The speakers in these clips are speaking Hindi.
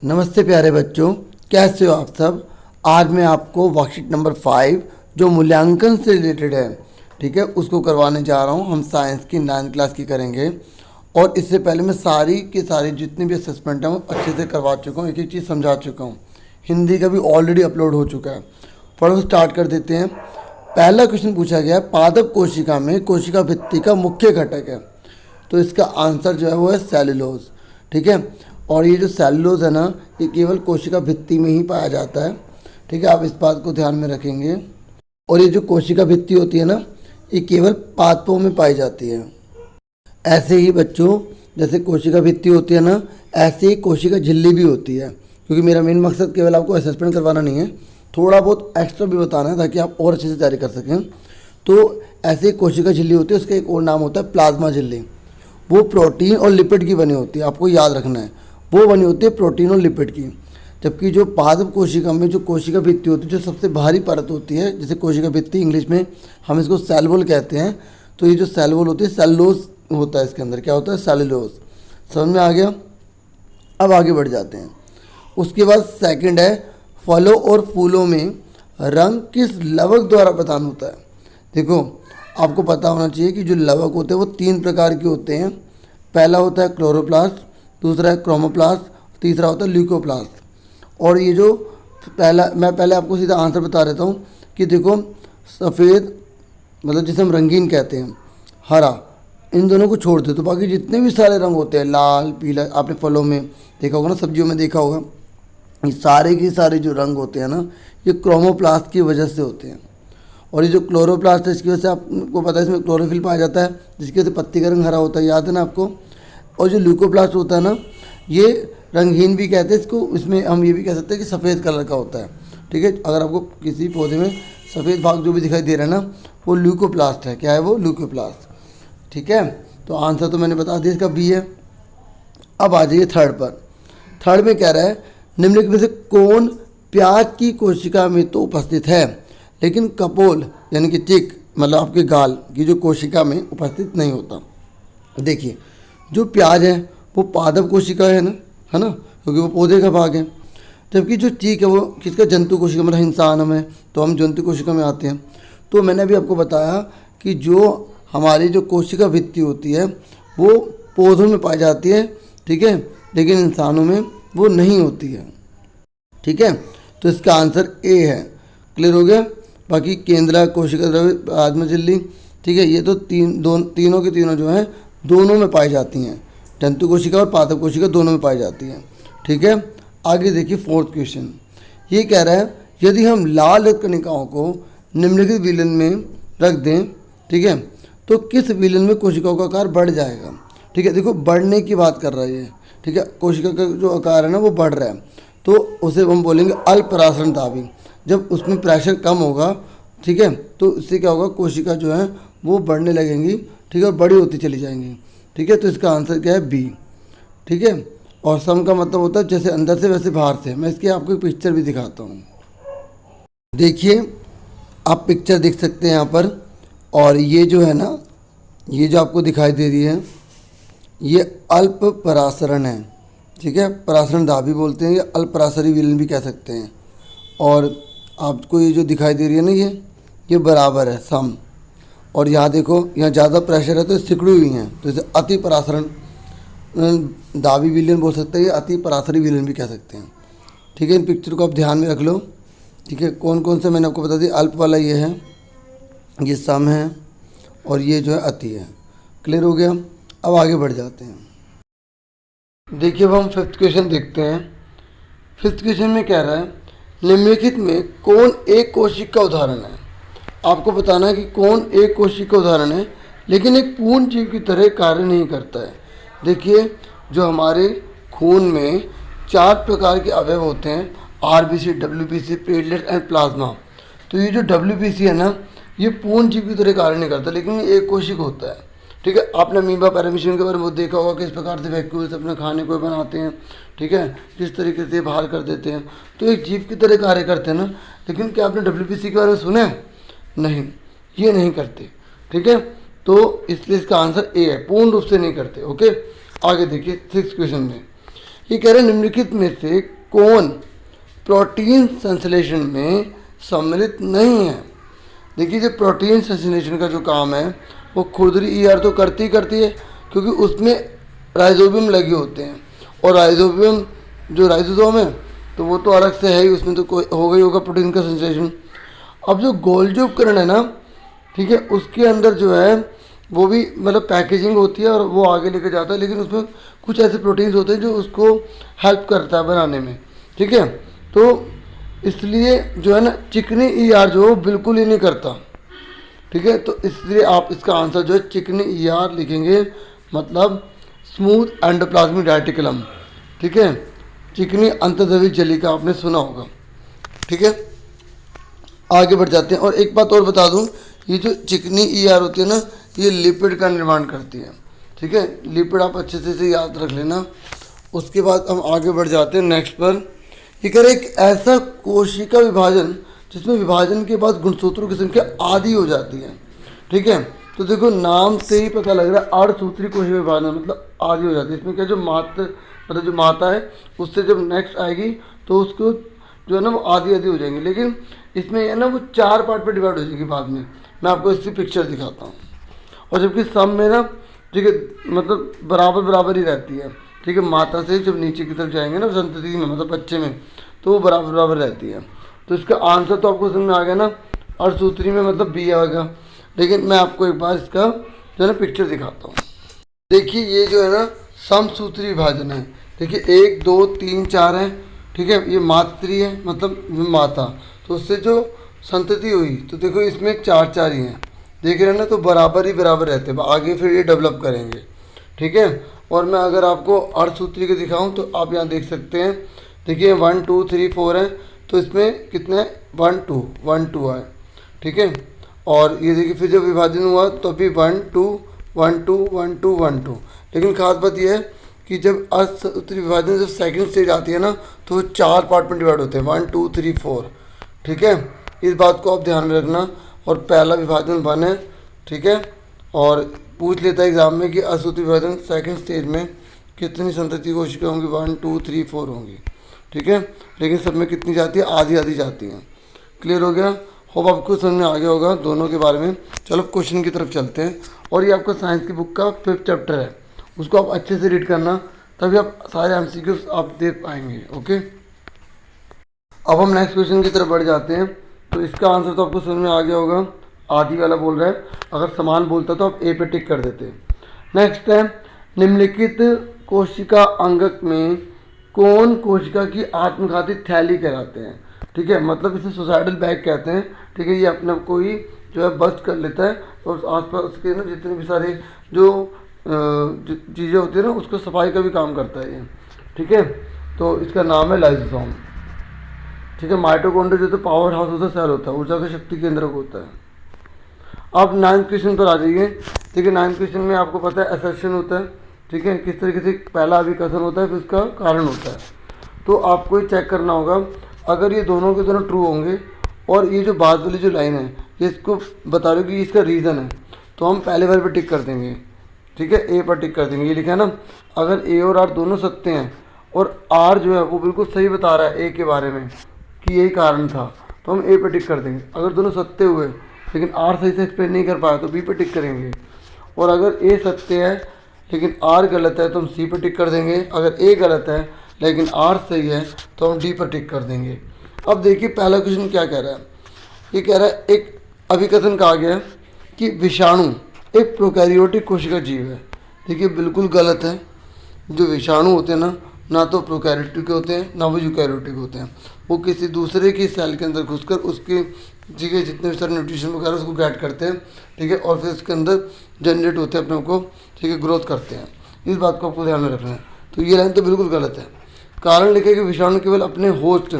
नमस्ते प्यारे बच्चों, कैसे हो आप सब। आज मैं आपको वर्कशीट नंबर 5 जो मूल्यांकन से रिलेटेड है, ठीक है, उसको करवाने जा रहा हूँ। हम साइंस की 9th क्लास की करेंगे और इससे पहले मैं सारी की सारी जितनी भी असेसमेंट है वो अच्छे से करवा चुका हूँ, एक एक चीज़ समझा चुका हूँ। हिंदी का भी ऑलरेडी अपलोड हो चुका है। फटाफट स्टार्ट कर देते हैं। पहला क्वेश्चन पूछा गया है, पादप कोशिका में कोशिका भित्ति का मुख्य घटक है, तो इसका आंसर जो है वो है सेलुलोज, ठीक है। और ये जो सेलुलोज है ना, ये केवल कोशिका भित्ति में ही पाया जाता है, ठीक है। आप इस बात को ध्यान में रखेंगे। और ये जो कोशिका भित्ति होती है ना, ये केवल पादपों में पाई जाती है। ऐसे ही बच्चों, जैसे कोशिका भित्ति होती है ना, ऐसे ही कोशिका झिल्ली भी होती है। क्योंकि मेरा मेन मकसद केवल आपको असेसमेंट करवाना नहीं है, थोड़ा बहुत एक्स्ट्रा भी बताना है ताकि आप और अच्छे से तैयारी कर सकें। तो ऐसे ही कोशिका झिल्ली होती है, उसका एक और नाम होता है प्लाज्मा झिल्ली। वो प्रोटीन और लिपिड की बनी होती है, आपको याद रखना है, वो बनी होती है प्रोटीन और लिपिड की। जबकि जो पादप कोशिका में जो कोशिका भित्ति होती है, जो सबसे भारी परत होती है, जैसे कोशिका भित्ति इंग्लिश में हम इसको सेल वॉल कहते हैं, तो ये जो सेल वॉल होती है, सेलुलोज होता है इसके अंदर। क्या होता है? सेलुलोज। समझ में आ गया? अब आगे बढ़ जाते हैं। उसके बाद सेकंड है, फलों और फूलों में रंग किस लवक द्वारा प्रदान होता है। देखो, आपको पता होना चाहिए कि जो लवक होते हैं वो 3 प्रकार के होते हैं। पहला होता है क्लोरोप्लास्ट, दूसरा है क्रोमोप्लास्ट, तीसरा होता है ल्यूकोप्लास्ट। और ये जो मैं पहले आपको सीधा आंसर बता देता हूँ कि देखो, सफ़ेद मतलब जिसे हम रंगीन कहते हैं, हरा, इन दोनों को छोड़ दे तो बाकी जितने भी सारे रंग होते हैं, लाल, पीला, आपने फलों में देखा होगा ना, सब्जियों में देखा होगा, ये सारे के सारे जो रंग होते हैं ना, ये क्रोमोप्लास्ट की वजह से होते हैं। और ये जो क्लोरोप्लास्ट है, इसकी वजह से आपको पता है इसमें क्लोरोफिल पाया जाता है, जिसकी वजह से पत्ती का रंग हरा होता है, याद है ना आपको। और जो ल्यूकोप्लास्ट होता है ना, ये रंगहीन भी कहते हैं इसको, इसमें हम ये भी कह सकते हैं कि सफ़ेद कलर का होता है, ठीक है। अगर आपको किसी पौधे में सफ़ेद भाग जो भी दिखाई दे रहा है ना, वो ल्यूकोप्लास्ट है। क्या है वो? ल्यूकोप्लास्ट, ठीक है। तो आंसर तो मैंने बता दिया, इसका बी है। अब आ जाइए थर्ड पर। थर्ड में कह रहा है, निम्नलिखित में से कौन प्याज की कोशिका में तो उपस्थित है लेकिन कपोल यानी कि चिक मतलब आपके गाल की जो कोशिका में उपस्थित नहीं होता। देखिए, जो प्याज है वो पादप कोशिका है ना, क्योंकि वो पौधे का भाग है। जबकि जो चीक है वो किसका? जंतु कोशिका, मतलब इंसान में तो हम जंतु कोशिका में आते हैं। तो मैंने अभी आपको बताया कि जो हमारी जो कोशिका भित्ति होती है वो पौधों में पाई जाती है, ठीक है, लेकिन इंसानों में वो नहीं होती है, ठीक है। तो इसका आंसर ए है। क्लियर हो गया? बाकी केंद्रा, कोशिका द्रव्य, प्लाज्मा झिल्ली, ठीक है, ये तो तीनों के तीनों जो हैं दोनों में पाई जाती हैं, जंतु कोशिका और पादप कोशिका दोनों में पाई जाती हैं, ठीक है। आगे देखिए फोर्थ क्वेश्चन। ये कह रहा है, यदि हम लाल रक्त कणिकाओं को निम्नलिखित विलन में रख दें, ठीक है, तो किस विलन में कोशिकाओं का आकार बढ़ जाएगा। ठीक है, देखो बढ़ने की बात कर रहा है ये, ठीक है, कोशिका का जो आकार है ना वो बढ़ रहा है, तो उसे हम बोलेंगे अल्पराशरण दाबी। जब उसमें प्रेशर कम होगा, ठीक है, तो इससे क्या होगा, कोशिका जो है वो बढ़ने लगेंगी, ठीक है, और बड़ी होती चली जाएंगी, ठीक है। तो इसका आंसर क्या है? बी, ठीक है। और सम का मतलब होता है जैसे अंदर से वैसे बाहर से। मैं इसकी आपको एक पिक्चर भी दिखाता हूँ। देखिए, आप पिक्चर देख सकते हैं यहाँ पर, और ये जो है ना, ये जो आपको दिखाई दे रही है, ये अल्प परासरण है, ठीक है, परासरण दाबी बोलते हैं, या अल्प परासरी विलन भी कह सकते हैं। और आपको ये जो दिखाई दे रही है ना, ये बराबर है, सम। और यहाँ देखो, यहाँ ज़्यादा प्रेशर है तो सिकुड़ी हुई हैं, तो इसे अति परासरण दाबी विलन बोल सकते हैं, या अति परासरी विलन भी कह सकते हैं, ठीक है। इन पिक्चर को आप ध्यान में रख लो, ठीक है। कौन कौन से मैंने आपको बता दिया, अल्प वाला ये है, ये सम है, और ये जो है अति है। क्लियर हो गया? अब आगे बढ़ जाते हैं। देखिए, अब हम फिफ्थ क्वेश्चन देखते हैं। फिफ्थ क्वेश्चन में कह रहा है, निम्नलिखित में कौन एक कोशिका का उदाहरण है। आपको बताना है कि कौन एक कोशिका का उदाहरण है लेकिन एक पूर्ण जीव की तरह कार्य नहीं करता है। देखिए, जो हमारे खून में 4 प्रकार के अवयव होते हैं, RBC, WBC, platelet and plasma. तो ये जो डब्ल्यूबीसी है ना, ये पूर्ण जीव की तरह कार्य नहीं करता, लेकिन ये एक कोशिक होता है, ठीक है। आपने अमीबा, पैरामीशियम के बारे में देखा होगा, किस प्रकार से वैक्यूल्स अपने खाने को बनाते हैं, ठीक है, किस तरीके से बाहर कर देते हैं, तो एक जीव की तरह कार्य करते हैं ना। लेकिन क्या आपने डब्ल्यूबीसी के बारे में सुना है? नहीं, ये नहीं करते, ठीक है। तो इसलिए इसका आंसर ए है, पूर्ण रूप से नहीं करते। ओके, आगे देखिए 6th क्वेश्चन में ये कह रहे हैं निम्नलिखित में से कौन प्रोटीन संश्लेषण में सम्मिलित नहीं है। देखिए जो प्रोटीन संश्लेषण का जो काम है वो खुरदरी ईआर तो करती है, क्योंकि उसमें राइजोबियम लगे होते हैं, और राइजोबियम जो राइजोसोम है तो वो तो अलग से है ही, उसमें तो कोई होगा ही होगा प्रोटीन का संश्लेषण। अब जो गोल्जी उपकरण है ना, ठीक है, उसके अंदर जो है वो भी मतलब पैकेजिंग होती है और वो आगे लेके जाता है, लेकिन उसमें कुछ ऐसे प्रोटीन्स होते हैं जो उसको हेल्प करता है बनाने में, ठीक है। तो इसलिए जो है ना चिकनी ईआर जो बिल्कुल ही नहीं करता, ठीक है। तो इसलिए आप इसका आंसर जो है चिकनी ईआर लिखेंगे, मतलब स्मूथ एंडोप्लाज्मिक रेटिकुलम, ठीक है। चिकनी अंतर्द्रव्य जलिका आपने सुना होगा, ठीक है। आगे बढ़ जाते हैं। और एक बात और बता दूं, ये जो चिकनी ईआर होती है ना, ये लिपिड का निर्माण करती है, ठीक है। लिपिड आप अच्छे से याद रख लेना। उसके बाद हम आगे बढ़ जाते हैं नेक्स्ट पर। ये कह रहे एक ऐसा कोशिका विभाजन जिसमें विभाजन के बाद गुणसूत्रों की संख्या आधी हो जाती है, ठीक है। तो देखो नाम से ही पता लग रहा है अर्धसूत्री कोशिका विभाजन मतलब आधी हो जाती है। इसमें क्या जो जो माता है उससे जब नेक्स्ट आएगी तो उसको जो है ना वो आधी हो जाएंगी, लेकिन इसमें है ना वो 4 पार्ट पे डिवाइड हो जाएगी बाद में। मैं आपको इसकी पिक्चर दिखाता हूँ। और जबकि सब में ना, ठीक है, मतलब बराबर ही रहती है, ठीक है। माता से जब नीचे की तरफ जाएंगे ना संतति में, मतलब बच्चे में, तो वो बराबर रहती है। तो इसका आंसर तो आपको समझ में आ गया ना, अर्धसूत्री में मतलब बी आएगा। लेकिन मैं आपको एक बार इसका जो है ना पिक्चर दिखाता हूँ। देखिए ये जो है ना समसूत्री विभाजन है। देखिए 1 2 3 4 है, ठीक है। ये मातृ है मतलब माता, तो उससे जो संतति हुई तो देखो इसमें 4 ही हैं, देख रहे हैं ना, तो बराबर रहते हैं। आगे फिर ये डेवलप करेंगे, ठीक है। और मैं अगर आपको अर्धसूत्री के दिखाऊं तो आप यहाँ देख सकते हैं, देखिए 1 2 3 4 है, तो इसमें कितने 1 2 है, ठीक है। और ये देखिए फिर जब विभाजन हुआ तो भी 1 2 1 2 1 2 1 2। लेकिन खास बात यह है कि जब अर्धसूत्री विभाजन जब सेकंड स्टेज आती है ना तो वो 4 पार्ट में डिवाइड होते हैं, 1 2 3 4, ठीक है। इस बात को आप ध्यान में रखना। और पहला विभाजन 1 है, ठीक है। और पूछ लेता है एग्जाम में कि अर्धसूत्री विभाजन सेकंड स्टेज में कितनी संतति कोशिकाएं होंगी, 1 2 3 4 होंगी, ठीक है। लेकिन सब में कितनी जाती है, आधी जाती हैं। क्लियर हो गया? होप आपको समझ में आ गया होगा दोनों के बारे में। चलो क्वेश्चन की तरफ चलते हैं। और ये आपका साइंस की बुक का 5th चैप्टर है, उसको आप अच्छे से रीड करना, तभी आप सारे MCQs आप दे पाएंगे, ओके। अब हम नेक्स्ट क्वेश्चन की तरफ बढ़ जाते हैं। तो इसका आंसर तो आपको समझ में आ गया होगा, आधी वाला बोल रहा है। अगर समान बोलता तो आप ए पे टिक कर देते। नेक्स्ट है निम्नलिखित कोशिका अंगक में कौन कोशिका की आत्मघाती थैली कहलाते हैं, ठीक है। मतलब इसे सुसाइडल बैग कहते हैं, ठीक है। ये अपने आप को ही जो है बस्ट कर लेता है और आसपास के ना जितने भी सारे जो चीज़ें होती है ना उसको सफाई का भी काम करता है ये, ठीक है। तो इसका नाम है लाइसोसोम, ठीक है। माइटोकॉन्ड्रिया जो तो पावर हाउस होता है, सेल होता है, ऊर्जा का शक्ति केंद्रक होता है। अब 9th क्वेश्चन पर आ जाइए। देखिए 9th क्वेश्चन में आपको पता है असर्शन होता है, ठीक है। किस तरीके से पहला अभिकथन होता है फिर उसका कारण होता है। तो आपको ये चेक करना होगा, अगर ये दोनों के दोनों ट्रू होंगे और ये जो बाद वाली जो लाइन है ये इसको बता रही कि इसका रीज़न है, तो हम पहले वाले पर टिक कर देंगे, ठीक है। ए पर टिक कर देंगे। ये लिखा है ना, अगर ए और आर दोनों सत्य हैं और आर जो है वो बिल्कुल सही बता रहा है ए के बारे में कि यही कारण था, तो हम ए पर टिक कर देंगे। अगर दोनों सत्य हुए लेकिन आर सही से एक्सप्लेन नहीं कर पाया तो बी पर टिक करेंगे। और अगर ए सत्य है लेकिन आर गलत है तो हम सी पर टिक कर देंगे। अगर ए गलत है लेकिन आर सही है तो हम डी पर टिक कर देंगे। अब देखिए पहला क्वेश्चन क्या कह रहा है। ये कह रहा है एक अभिकथन कहा गया है कि विषाणु एक प्रोकैरियोटिक कोशिका जीव है। देखिए बिल्कुल गलत है। जो विषाणु होते हैं ना तो प्रोकैरियोटिक होते हैं ना वो यूकैरियोटिक होते हैं। वो किसी दूसरे की सेल के अंदर घुसकर उसके जगह जितने भी सारे न्यूट्रिशन वगैरह उसको ग्रैट करते हैं, ठीक है। और फिर उसके अंदर जनरेट होते हैं अपने को, ठीक है, ग्रोथ करते हैं। इस बात को आपको ध्यान में रखना है। तो ये लाइन तो बिल्कुल गलत है। कारण लिखे कि विषाणु केवल अपने होस्ट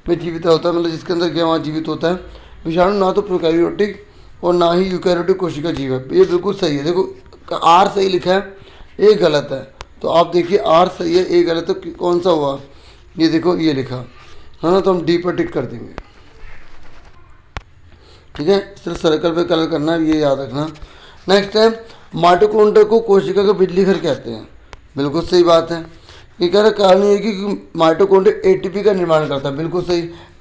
में जीवित होता है, मतलब जिसके अंदर गया वहाँ जीवित होता है। विषाणु ना तो प्रोकैरियोटिक और ना ही यूकैरियोटिक कोशिका जीव है। ये बिल्कुल सही है। देखो आर सही लिखा है, ए गलत है। तो आप देखिए आर सही है, ए गलत है, तो कौन सा हुआ? ये देखो ये लिखा है ना, तो हम डी पर टिक कर देंगे, ठीक है। सिर्फ सर्कल पे कलर करना है, ये याद रखना। नेक्स्ट है माइटोकॉन्ड्रिया को कोशिका का बिजली घर कहते हैं। बिल्कुल सही बात है। ये कह रहा कारण ये है कि माइटोकॉन्ड्रिया एटीपी का निर्माण करता है, बिल्कुल सही।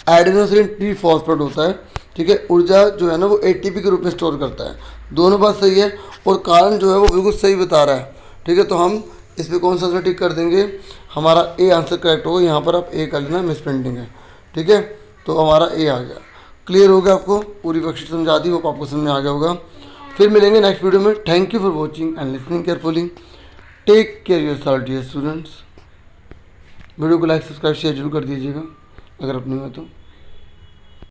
एडेनोसिन ट्रीफॉस्फेट होता है, ठीक है, ऊर्जा जो है ना वो एटीपी के रूप में स्टोर करता है। दोनों बात सही है और कारण जो है वो बिल्कुल सही बता रहा है, ठीक है। तो हम इस पर कौन सा आंसर टिक कर देंगे, हमारा ए आंसर करेक्ट होगा। यहाँ पर आप ए कर लेना, मिस प्रिंटिंग है, ठीक है। तो हमारा ए आ गया। क्लियर हो गया आपको, पूरी वर्कशीट समझा दी, होप आपको समझ में आ गया होगा। फिर मिलेंगे नेक्स्ट वीडियो में। Thank you for watching and listening carefully. Take care yourself dear students. Video को लाइक सब्सक्राइब शेयर जरूर कर दीजिएगा अगर अपनी हुआ तो।